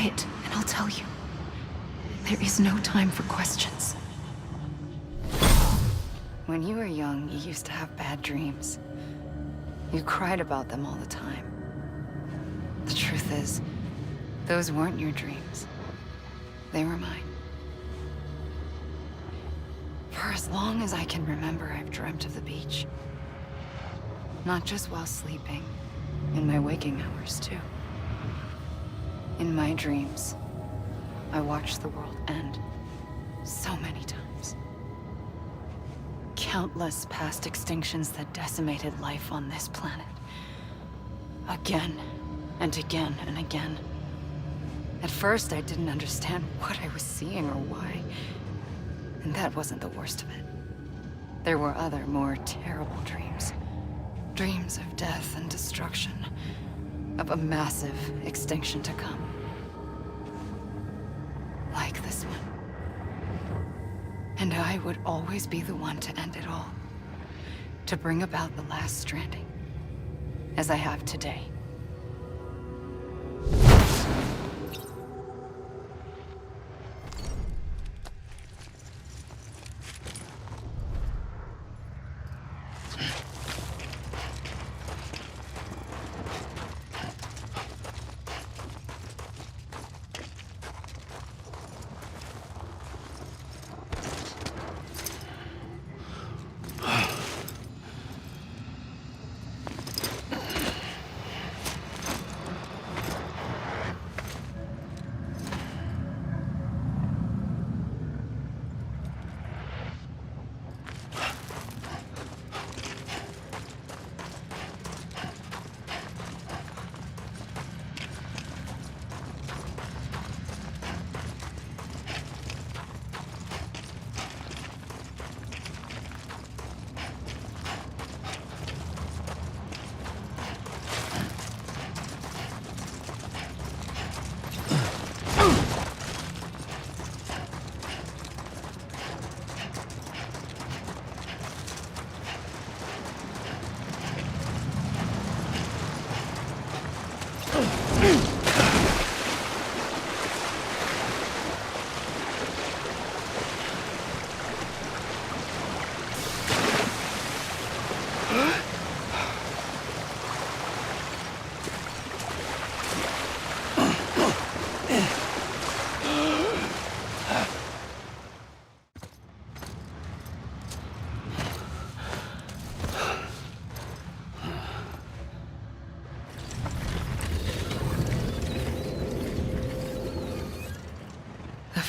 quiet, and I'll tell you. There is no time for questions. When you were young, you used to have bad dreams. You cried about them all the time. The truth is, those weren't your dreams. They were mine. For as long as I can remember, I've dreamt of the beach. Not just while sleeping, in my waking hours too. In my dreams, I watched the world end so many times. Countless past extinctions that decimated life on this planet. Again, and again, and again. At first, I didn't understand what I was seeing or why. And that wasn't the worst of it. There were other, more terrible dreams. Dreams of death and destruction. Of a massive extinction to come. Like this one. And I would always be the one to end it all. To bring about the last stranding. As I have today.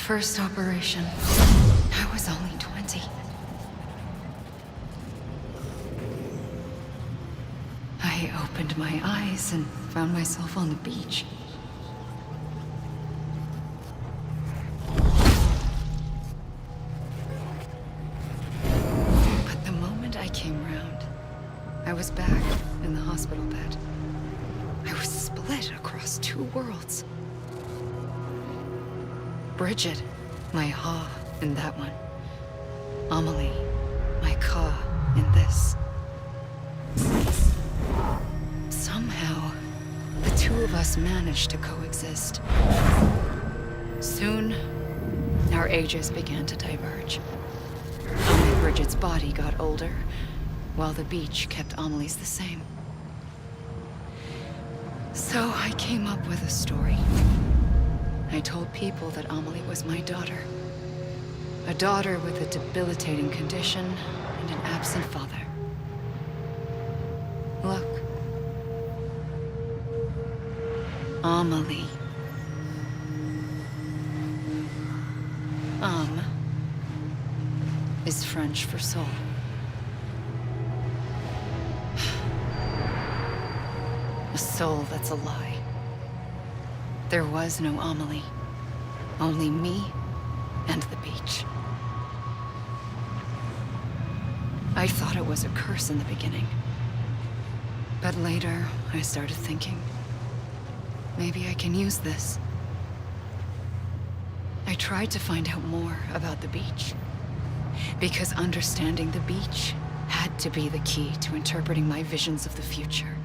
First operation, I was only 20. I opened my eyes and found myself on the beach. But the moment I came round, I was back in the hospital bed. I was split across two worlds. Bridget, my Ha in that one. Amelie, my Ka in this. Somehow, the two of us managed to coexist. Soon, our ages began to diverge. Only Bridget's body got older, while the beach kept Amelie's the same. So I came up with a story. I told people that Amelie was my daughter. A daughter with a debilitating condition and an absent father. Look. Amelie. Âme is French for soul. A soul that's a lie. There was no Amelie. Only me and the beach. I thought it was a curse in the beginning. But later, I started thinking, maybe I can use this. I tried to find out more about the beach. Because understanding the beach had to be the key to interpreting my visions of the future.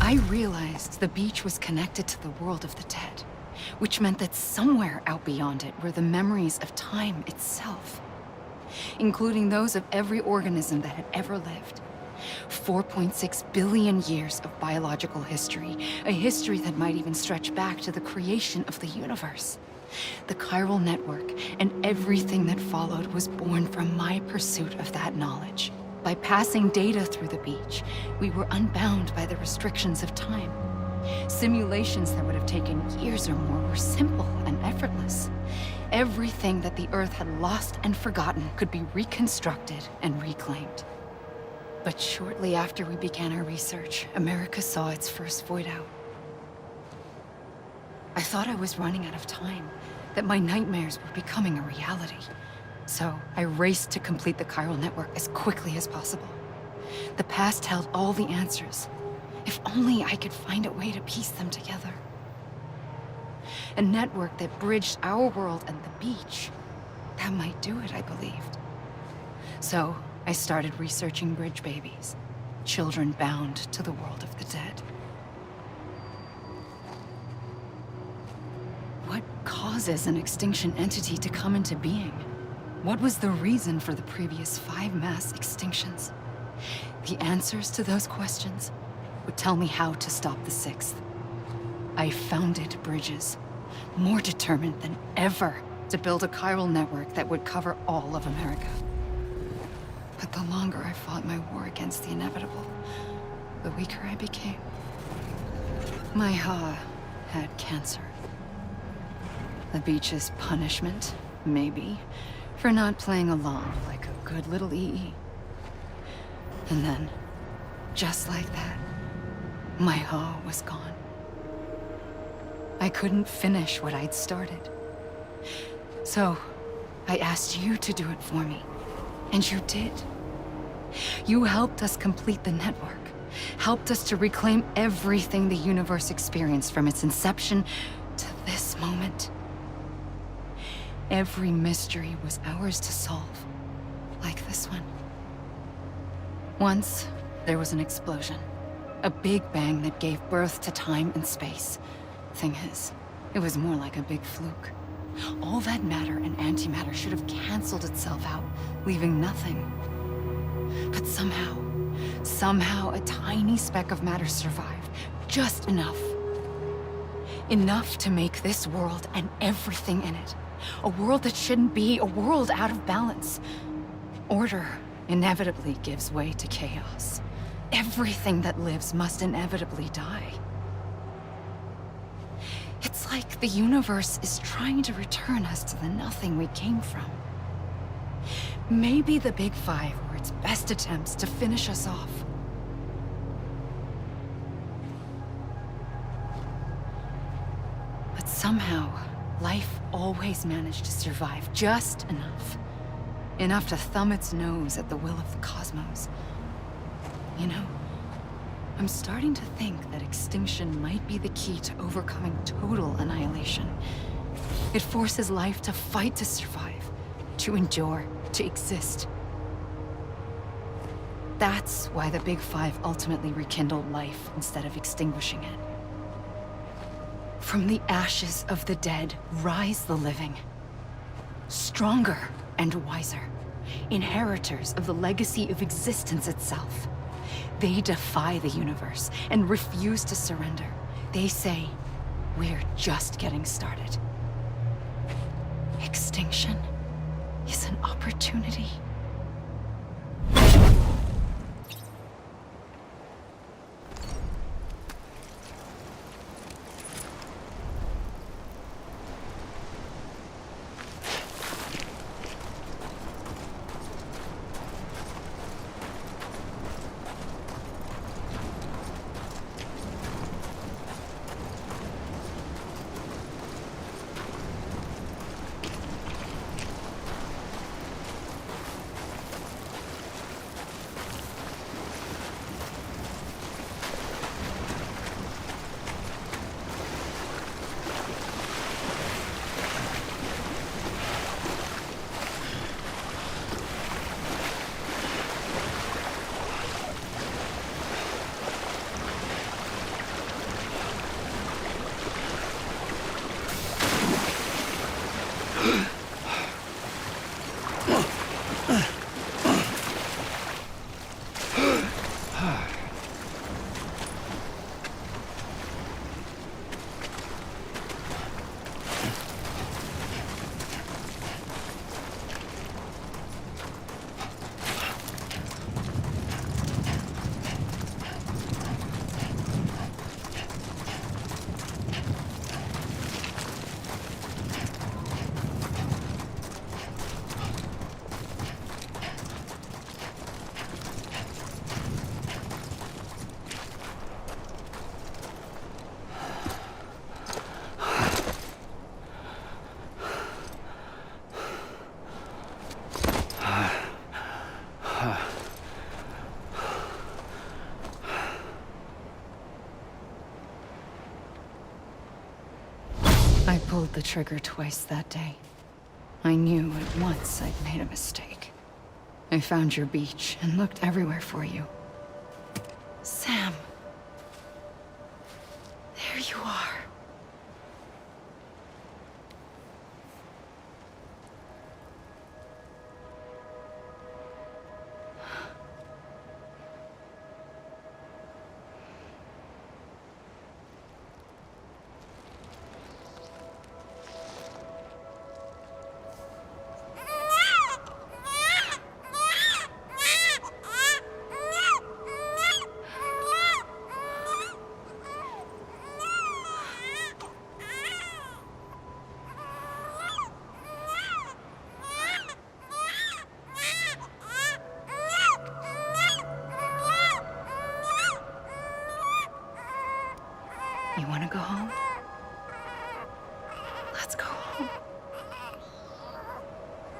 I realized the beach was connected to the world of the dead, which meant that somewhere out beyond it were the memories of time itself, including those of every organism that had ever lived. 4.6 billion years of biological history, a history that might even stretch back to the creation of the universe. The chiral network and everything that followed was born from my pursuit of that knowledge. By passing data through the beach, we were unbound by the restrictions of time. Simulations that would have taken years or more were simple and effortless. Everything that the Earth had lost and forgotten could be reconstructed and reclaimed. But shortly after we began our research, America saw its first void out. I thought I was running out of time, that my nightmares were becoming a reality. So I raced to complete the chiral network as quickly as possible. The past held all the answers. If only I could find a way to piece them together. A network that bridged our world and the beach. That might do it, I believed. So I started researching bridge babies, children bound to the world of the dead. What causes an extinction entity to come into being? What was the reason for the previous 5 mass extinctions? The answers to those questions would tell me how to stop the 6th. I founded bridges, more determined than ever to build a chiral network that would cover all of America. But the longer I fought my war against the inevitable, the weaker I became. My Ha had cancer. The beach's punishment, maybe, for not playing along like a good little EE. And then, just like that, my Ha was gone. I couldn't finish what I'd started. So, I asked you to do it for me, and you did. You helped us complete the network, helped us to reclaim everything the universe experienced from its inception to this moment. Every mystery was ours to solve, like this one. Once, there was an explosion. A big bang that gave birth to time and space. Thing is, it was more like a big fluke. All that matter and antimatter should have canceled itself out, leaving nothing. But somehow a tiny speck of matter survived. Just enough. Enough to make this world and everything in it. A world that shouldn't be, a world out of balance. Order inevitably gives way to chaos. Everything that lives must inevitably die. It's like the universe is trying to return us to the nothing we came from. Maybe the Big Five were its best attempts to finish us off. But somehow, life always managed to survive just enough. Enough to thumb its nose at the will of the cosmos. You know, I'm starting to think that extinction might be the key to overcoming total annihilation. It forces life to fight to survive, to endure, to exist. That's why the Big Five ultimately rekindled life instead of extinguishing it. From the ashes of the dead rise the living. Stronger and wiser. Inheritors of the legacy of existence itself. They defy the universe and refuse to surrender. They say, we're just getting started. Extinction is an opportunity. I pulled the trigger twice that day. I knew at once I'd made a mistake. I found your beach and looked everywhere for you. Sam. There you are. You want to go home? Let's go home.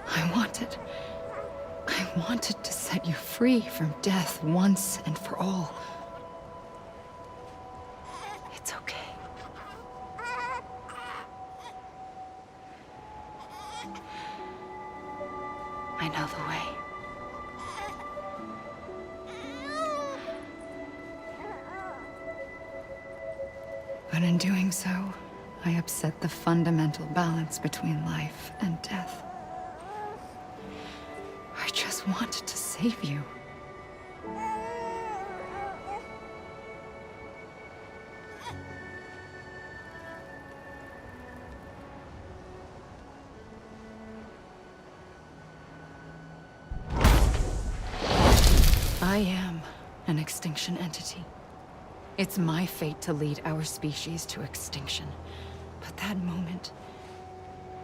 I wanted to set you free from death once and for all. It's okay. I know the way. But in doing so, I upset the fundamental balance between life and death. I just wanted to save you. I am an extinction entity. It's my fate to lead our species to extinction. But that moment,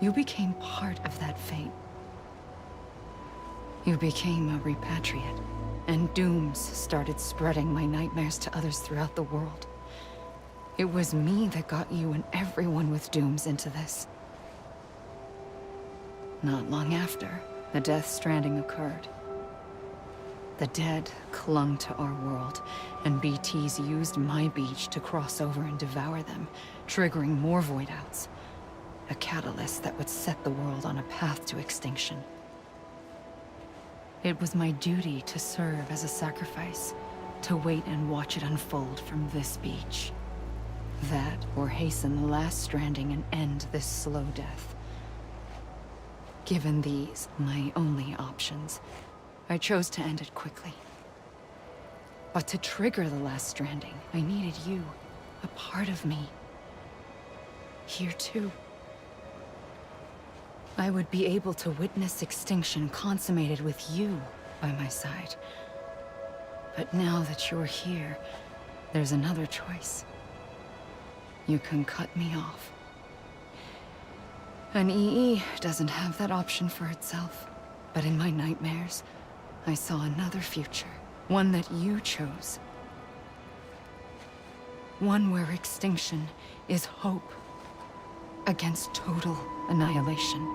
you became part of that fate. You became a repatriate, and dooms started spreading my nightmares to others throughout the world. It was me that got you and everyone with dooms into this. Not long after, the Death Stranding occurred. The dead clung to our world, and BTs used my beach to cross over and devour them, triggering more void outs. A catalyst that would set the world on a path to extinction. It was my duty to serve as a sacrifice, to wait and watch it unfold from this beach. That, or hasten the last stranding and end this slow death. Given these, my only options, I chose to end it quickly. But to trigger the last stranding, I needed you, a part of me. Here too. I would be able to witness extinction consummated with you by my side. But now that you're here, there's another choice. You can cut me off. An EE doesn't have that option for itself. But in my nightmares, I saw another future. One that you chose. One where extinction is hope against total annihilation.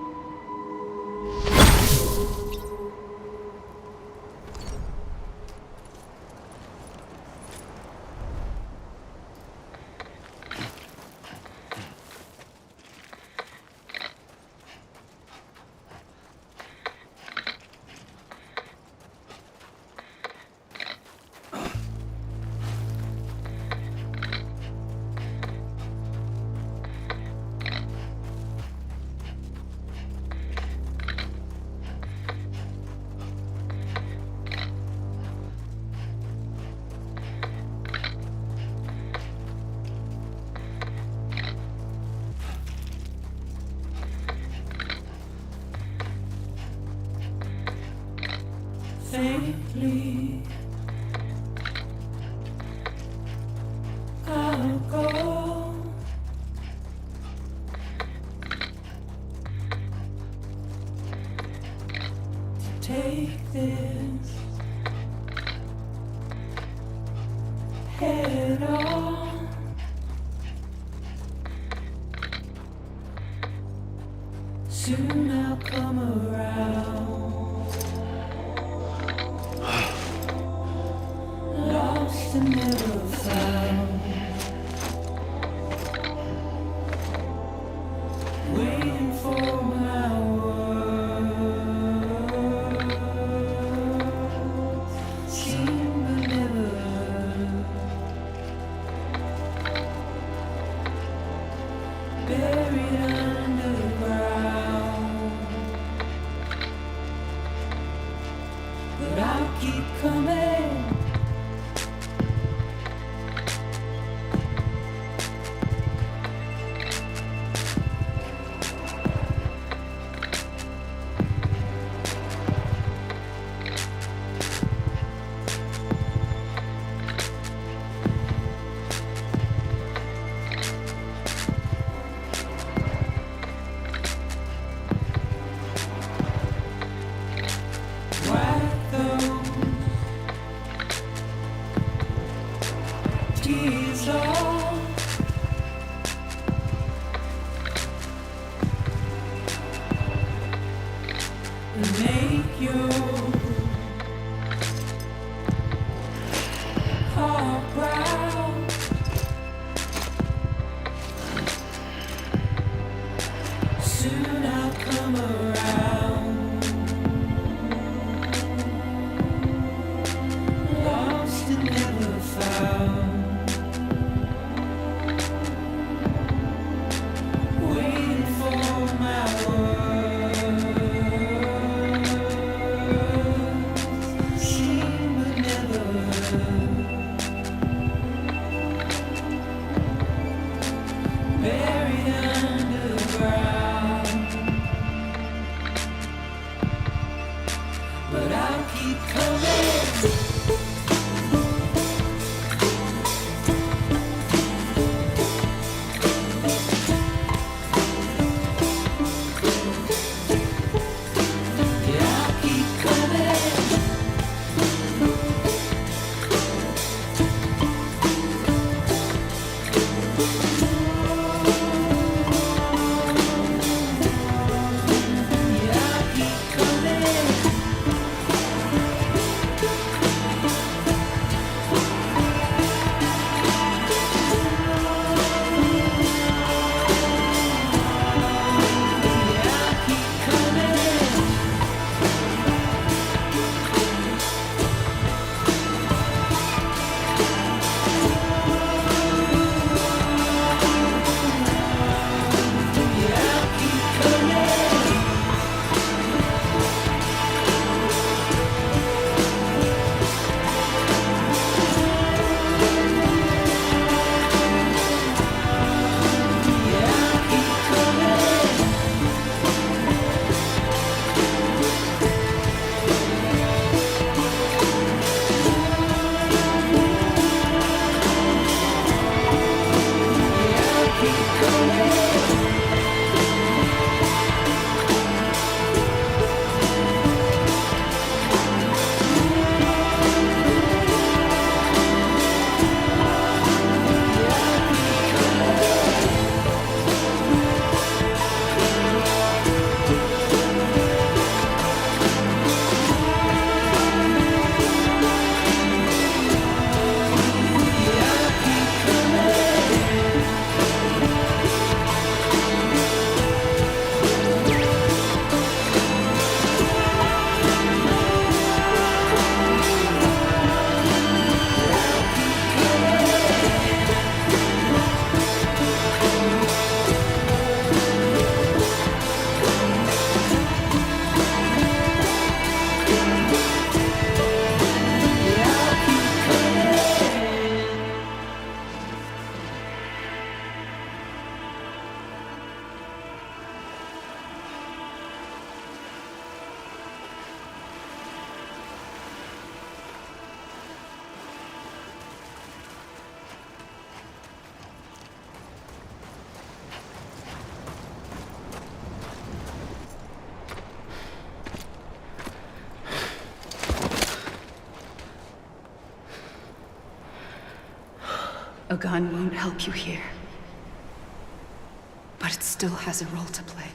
faintly. I'll go. To take this head on. Soon I'll come around. Lost and never found. Waiting for my words. Seen but never heard. Buried underground. But I'll keep coming. Wipe those tears off. And make your heart proud. Soon I'll come around. Lost and never found. Waiting for my words. Seen but never heard. Buried underground. But I'll keep coming. Yeah, I'll keep coming. Yeah, I'll keep coming. A gun won't help you here. But it still has a role to play.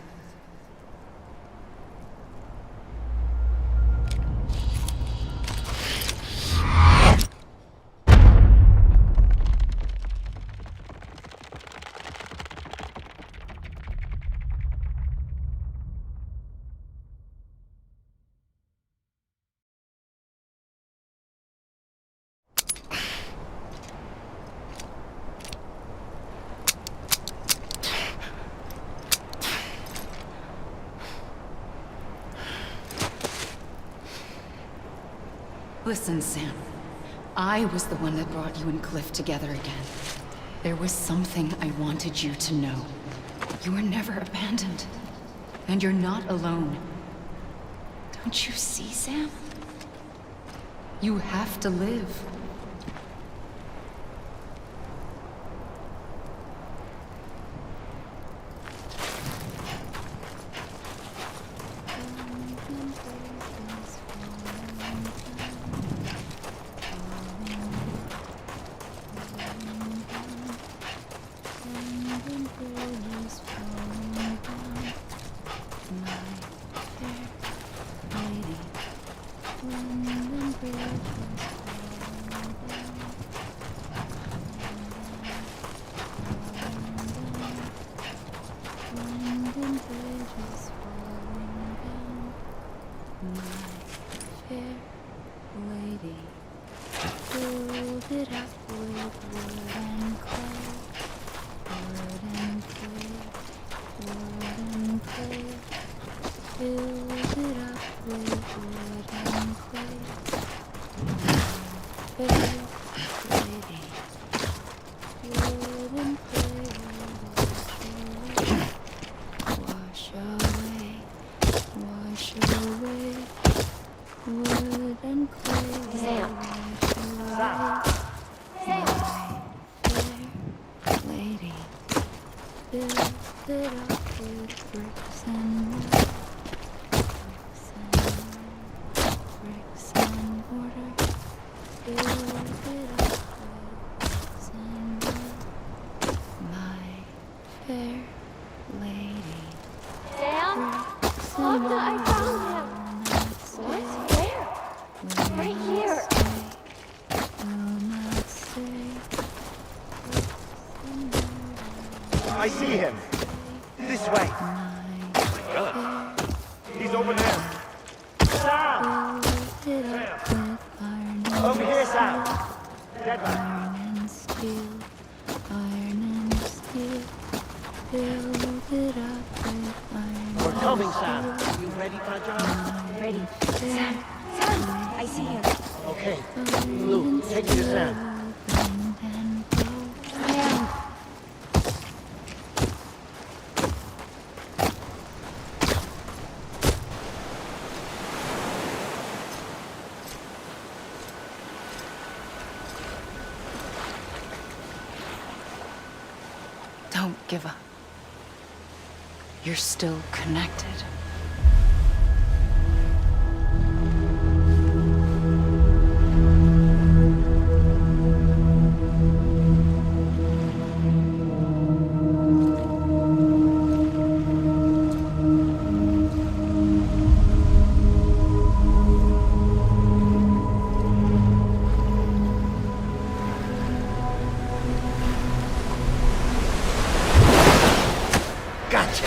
Listen, Sam. I was the one that brought you and Cliff together again. There was something I wanted you to know. You were never abandoned. And you're not alone. Don't you see, Sam? You have to live. I see him. This way. He's over there. Sam! Sam! Over here, Sam! Dead man. We're coming, Sam. You ready for a job? Ready. Sam! Sam! I see him. Okay. Luke, take me to Sam. Sam! Don't give up. You're still connected. Gotcha!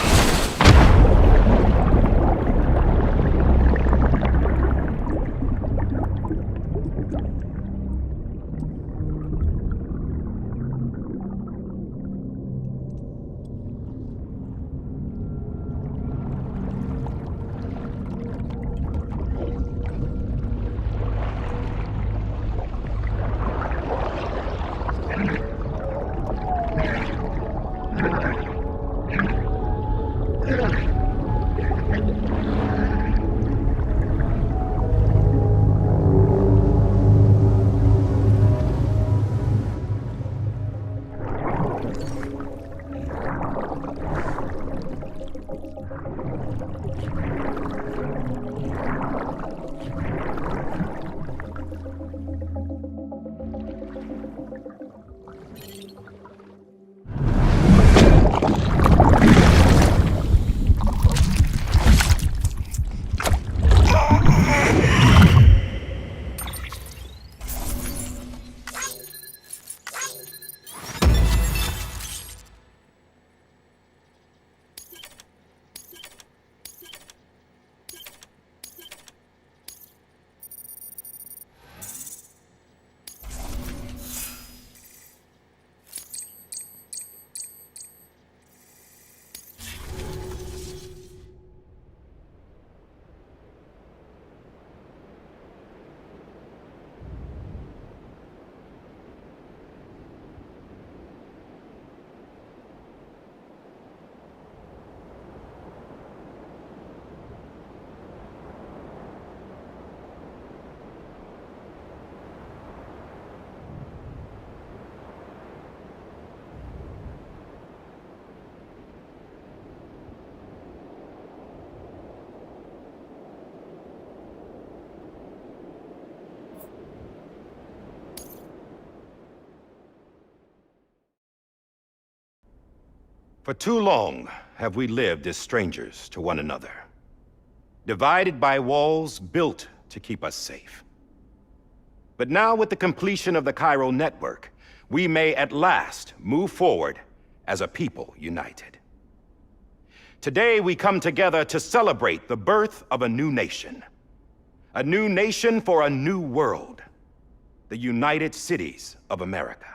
For too long have we lived as strangers to one another, divided by walls built to keep us safe. But now, with the completion of the Cairo network, we may at last move forward as a people united. Today, we come together to celebrate the birth of a new nation. A new nation for a new world. The United Cities of America.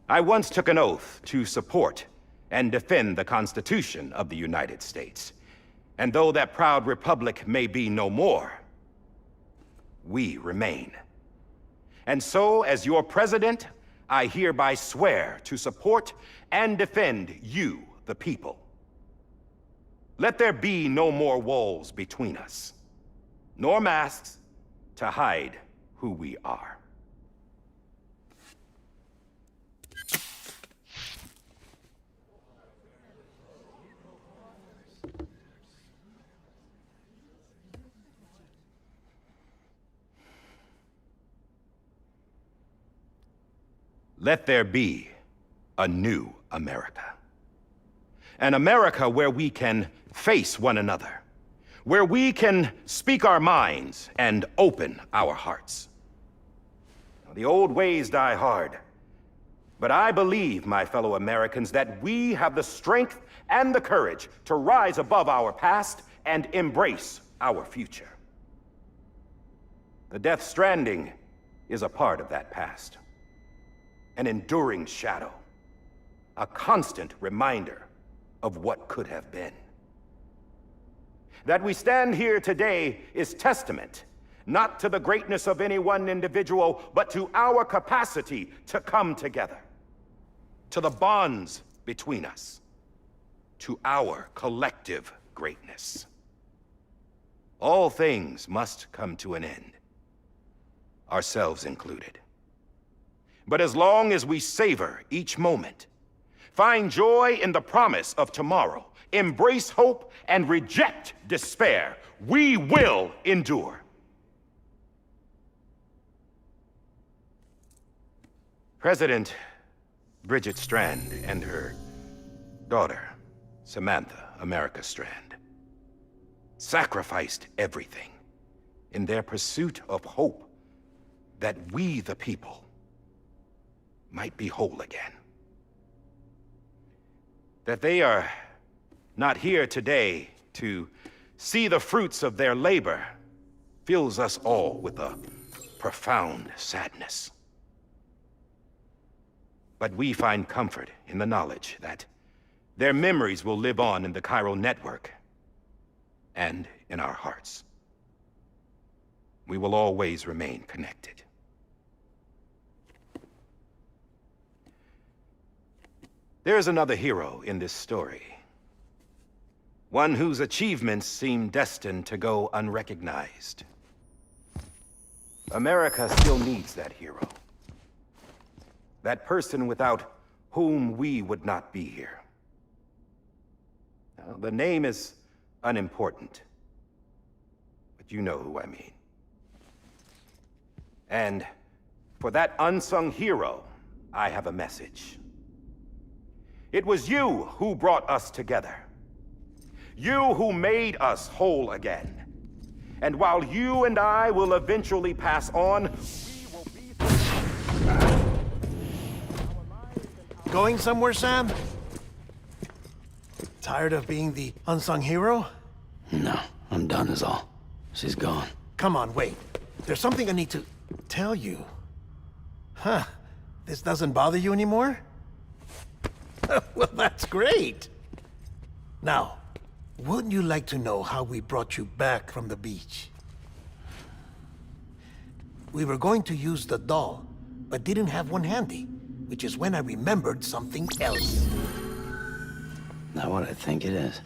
I once took an oath to support and defend the Constitution of the United States. And though that proud republic may be no more, we remain. And so, as your president, I hereby swear to support and defend you, the people. Let there be no more walls between us, nor masks to hide who we are. Let there be a new America. An America where we can face one another, where we can speak our minds and open our hearts. The old ways die hard, but I believe, my fellow Americans, that we have the strength and the courage to rise above our past and embrace our future. The Death Stranding is a part of that past. An enduring shadow, a constant reminder of what could have been. That we stand here today is testament, not to the greatness of any one individual, but to our capacity to come together, to the bonds between us, to our collective greatness. All things must come to an end, ourselves included. But as long as we savor each moment, find joy in the promise of tomorrow, embrace hope, and reject despair, we will endure. President Bridget Strand and her daughter, Samantha America Strand, sacrificed everything in their pursuit of hope that we, the people, might be whole again. That they are not here today to see the fruits of their labor fills us all with a profound sadness. But we find comfort in the knowledge that their memories will live on in the Cairo network and in our hearts. We will always remain connected. There's another hero in this story. One whose achievements seem destined to go unrecognized. America still needs that hero. That person without whom we would not be here. Now, the name is unimportant, but you know who I mean. And for that unsung hero, I have a message. It was you who brought us together. You who made us whole again. And while you and I will eventually pass on, we will be... Going somewhere, Sam? Tired of being the unsung hero? No, I'm done is all. She's gone. Come on, wait. There's something I need to tell you. Huh. This doesn't bother you anymore? Well, that's great. Now, wouldn't you like to know how we brought you back from the beach? We were going to use the doll, but didn't have one handy, which is when I remembered something else. Not what I think it is.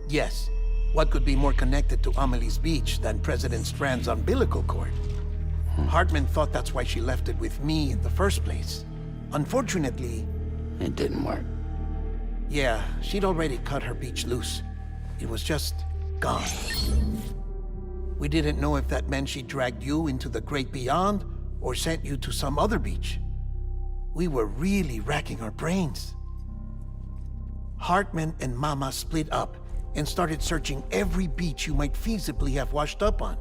Yes. What could be more connected to Amelie's beach than President Strand's umbilical cord? Hartman thought that's why she left it with me in the first place. Unfortunately... It didn't work. Yeah, she'd already cut her beach loose. It was just gone. We didn't know if that meant she dragged you into the great beyond or sent you to some other beach. We were really racking our brains. Hartman and Mama split up and started searching every beach you might feasibly have washed up on.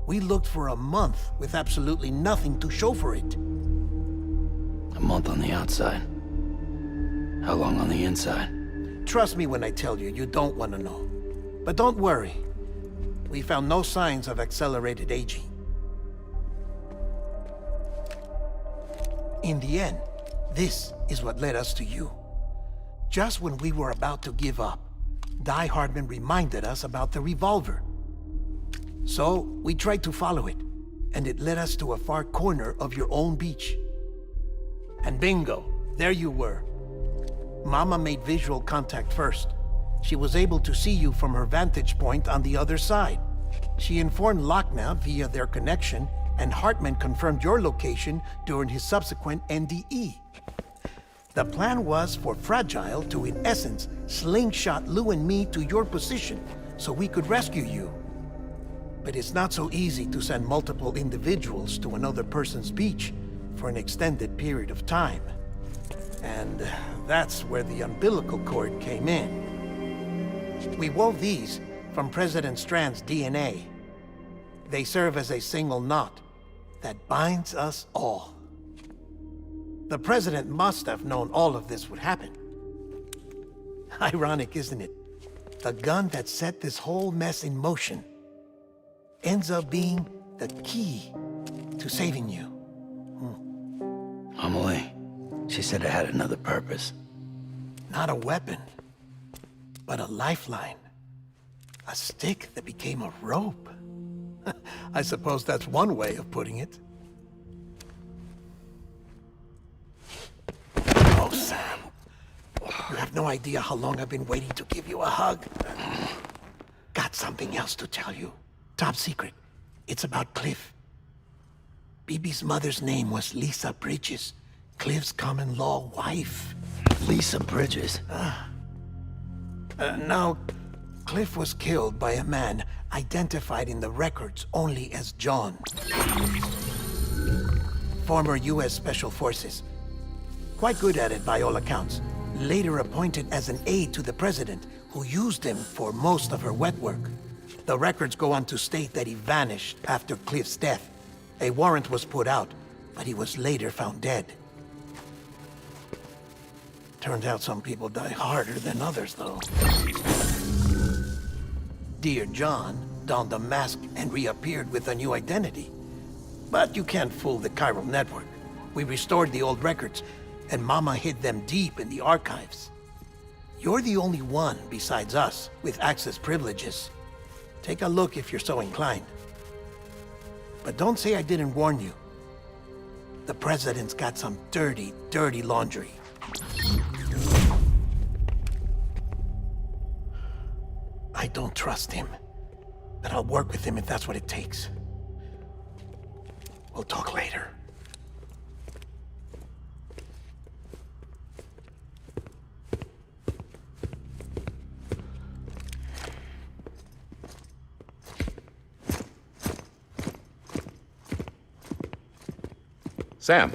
We looked for a month with absolutely nothing to show for it. A month on the outside. How long on the inside? Trust me when I tell you, you don't want to know. But don't worry. We found no signs of accelerated aging. In the end, this is what led us to you. Just when we were about to give up, Die Hardman reminded us about the revolver. So, we tried to follow it, and it led us to a far corner of your own beach. And bingo, there you were. Mama made visual contact first. She was able to see you from her vantage point on the other side. She informed Lochna via their connection, and Hartman confirmed your location during his subsequent NDE. The plan was for Fragile to, in essence, slingshot Lou and me to your position so we could rescue you. But it's not so easy to send multiple individuals to another person's beach for an extended period of time. And that's where the umbilical cord came in. We wove these from President Strand's DNA. They serve as a single knot that binds us all. The President must have known all of this would happen. Ironic, isn't it? The gun that set this whole mess in motion ends up being the key to saving you. Amelie, she said it had another purpose. Not a weapon, but a lifeline. A stick that became a rope. I suppose that's one way of putting it. Oh, Sam. You have no idea how long I've been waiting to give you a hug. Got something else to tell you. Top secret. It's about Cliff. Bibi's mother's name was Lisa Bridges, Cliff's common-law wife. Lisa Bridges. Now, Cliff was killed by a man identified in the records only as John. Former U.S. Special Forces. Quite good at it by all accounts. Later appointed as an aide to the president, who used him for most of her wet work. The records go on to state that he vanished after Cliff's death. A warrant was put out, but he was later found dead. Turns out some people die harder than others, though. Dear John donned a mask and reappeared with a new identity. But you can't fool the chiral network. We restored the old records, and Mama hid them deep in the archives. You're the only one besides us with access privileges. Take a look if you're so inclined. But don't say I didn't warn you. The President's got some dirty, dirty laundry. I don't trust him, but I'll work with him if that's what it takes. We'll talk later. Sam.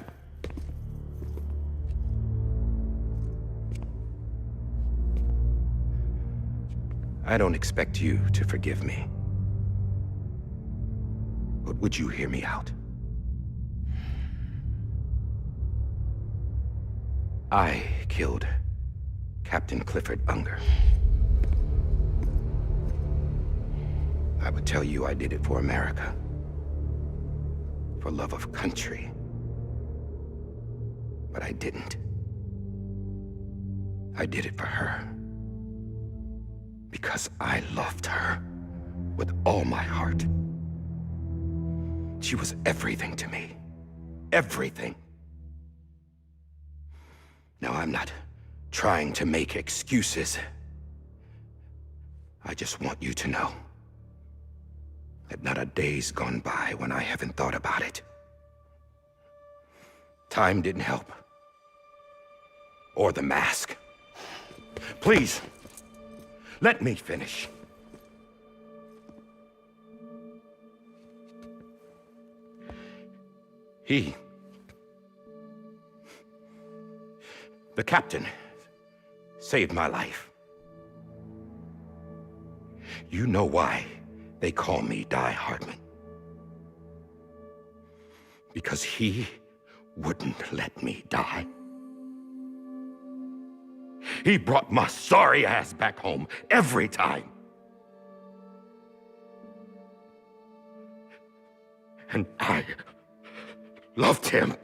I don't expect you to forgive me. But would you hear me out? I killed Captain Clifford Unger. I would tell you I did it for America. For love of country. But I didn't. I did it for her. Because I loved her with all my heart. She was everything to me. Everything. Now, I'm not trying to make excuses. I just want you to know that not a day's gone by when I haven't thought about it. Time didn't help. Or the mask. Please, let me finish. The captain saved my life. You know why they call me Die Hardman. Because he wouldn't let me die. He brought my sorry ass back home every time. And I loved him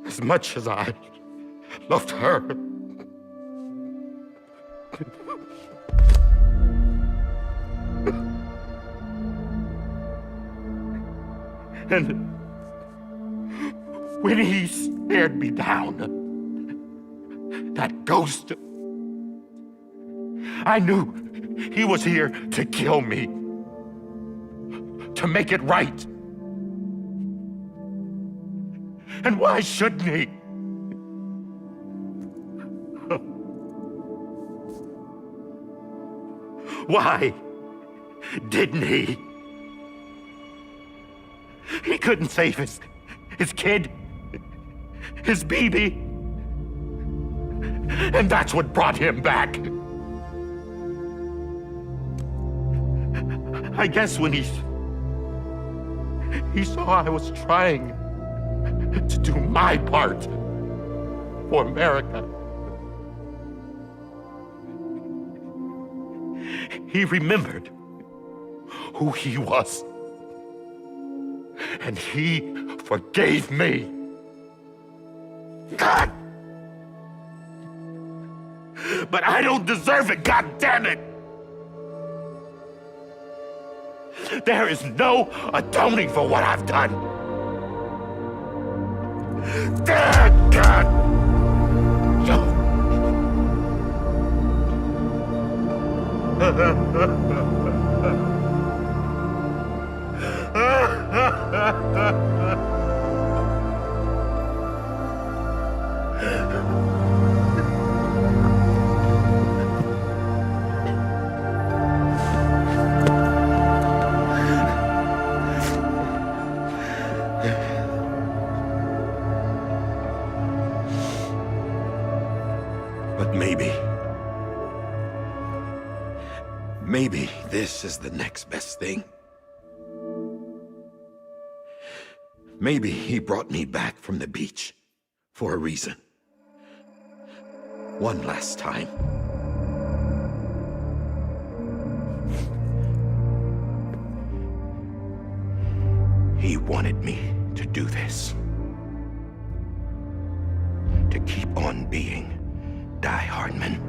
as much as I loved her. And when he stared me down, that ghost, I knew he was here to kill me, to make it right. And why shouldn't he? Why didn't he? He couldn't save his kid, his baby. And that's what brought him back. I guess when he saw I was trying to do my part for America, he remembered who he was. And he forgave me. God! But I don't deserve it, God damn it! There is no atoning for what I've done. God! But maybe this is the next best thing. Maybe he brought me back from the beach for a reason. One last time. He wanted me to do this. To keep on being Die Hardman.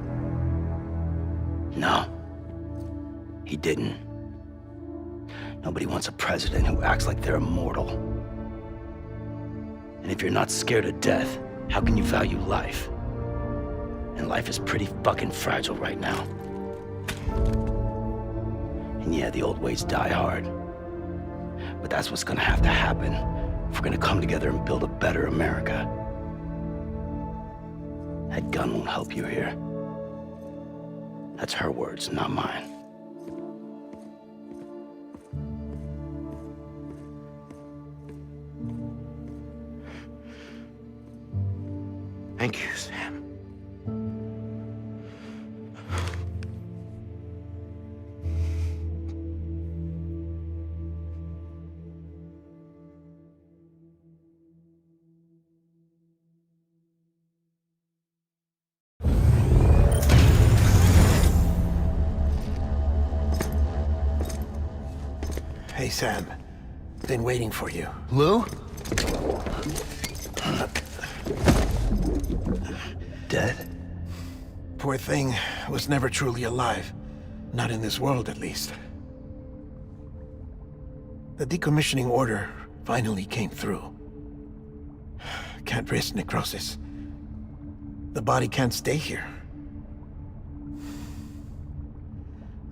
No. He didn't. Nobody wants a president who acts like they're immortal. And if you're not scared of death, how can you value life? And life is pretty fucking fragile right now. And yeah, the old ways die hard. But that's what's gonna have to happen if we're gonna come together and build a better America. That gun won't help you here. That's her words, not mine. Thank you, Sam. Hey, Sam. Been waiting for you. Lou? Dead? Poor thing was never truly alive. Not in this world, at least. The decommissioning order finally came through. Can't risk necrosis. The body can't stay here.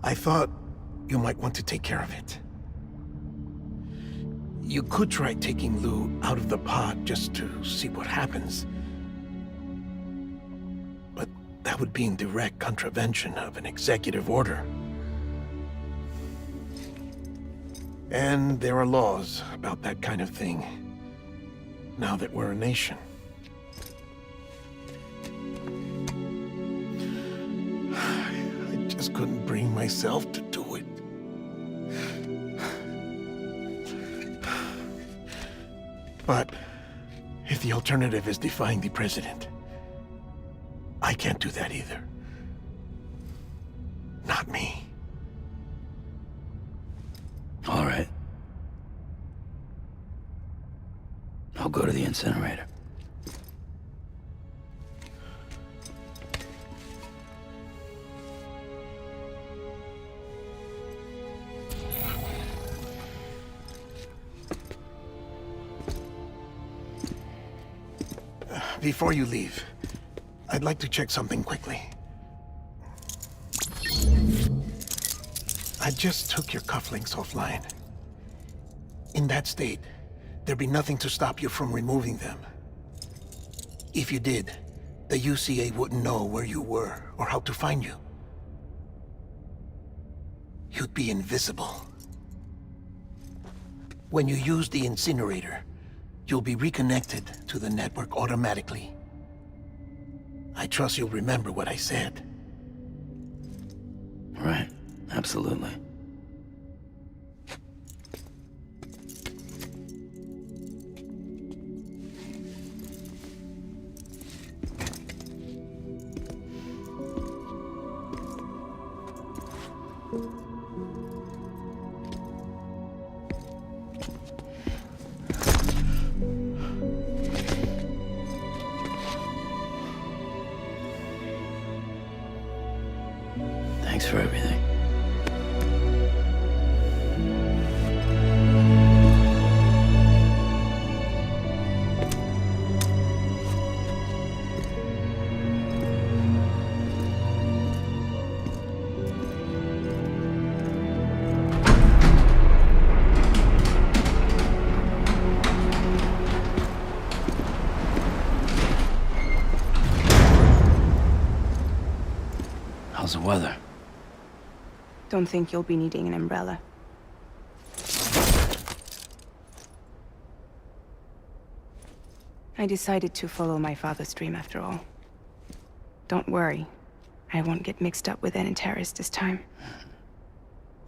I thought you might want to take care of it. You could try taking Lou out of the pod just to see what happens. But that would be in direct contravention of an executive order. And there are laws about that kind of thing, now that we're a nation. couldn't bring myself to do it. But if the alternative is defying the president, I can't do that either. Not me. All right. I'll go to the incinerator. Before you leave, I'd like to check something quickly. I just took your cufflinks offline. In that state, there'd be nothing to stop you from removing them. If you did, the UCA wouldn't know where you were or how to find you. You'd be invisible. When you use the incinerator, you'll be reconnected to the network automatically. I trust you'll remember what I said. Right. Absolutely. Thanks for everything. How's the weather? Don't think you'll be needing an umbrella. I decided to follow my father's dream after all. Don't worry. I won't get mixed up with any terrorists this time.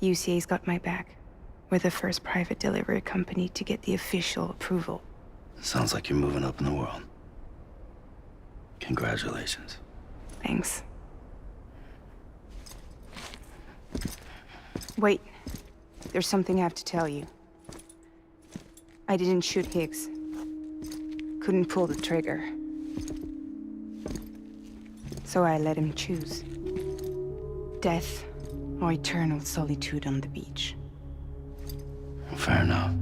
UCA's got my back. We're the first private delivery company to get the official approval. Sounds like you're moving up in the world. Congratulations. Thanks. Wait. There's something I have to tell you. I didn't shoot Higgs. Couldn't pull the trigger. So I let him choose. Death or eternal solitude on the beach. Fair enough.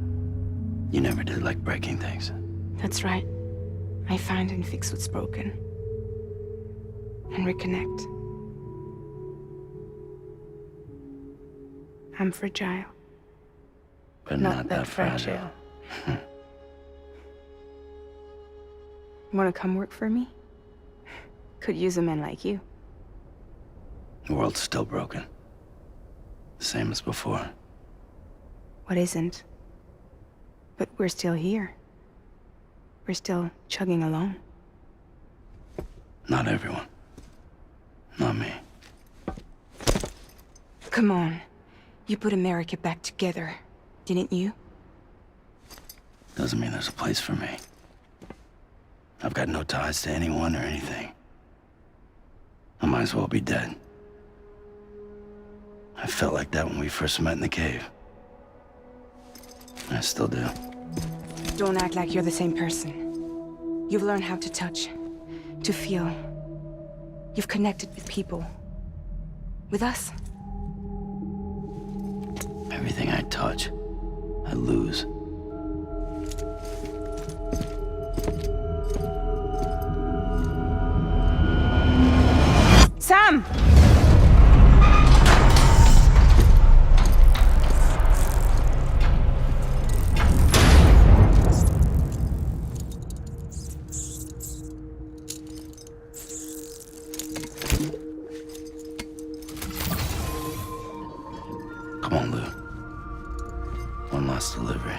You never did like breaking things. That's right. I find and fix what's broken. And reconnect. I'm fragile. But not that fragile. Wanna come work for me? Could use a man like you. The world's still broken. Same as before. What isn't? But we're still here. We're still chugging along. Not everyone. Not me. Come on. You put America back together, didn't you? Doesn't mean there's a place for me. I've got no ties to anyone or anything. I might as well be dead. I felt like that when we first met in the cave. I still do. Don't act like you're the same person. You've learned how to touch, to feel. You've connected with people. With us. Everything I touch, I lose. Sam! Come on, Lou. One last delivery.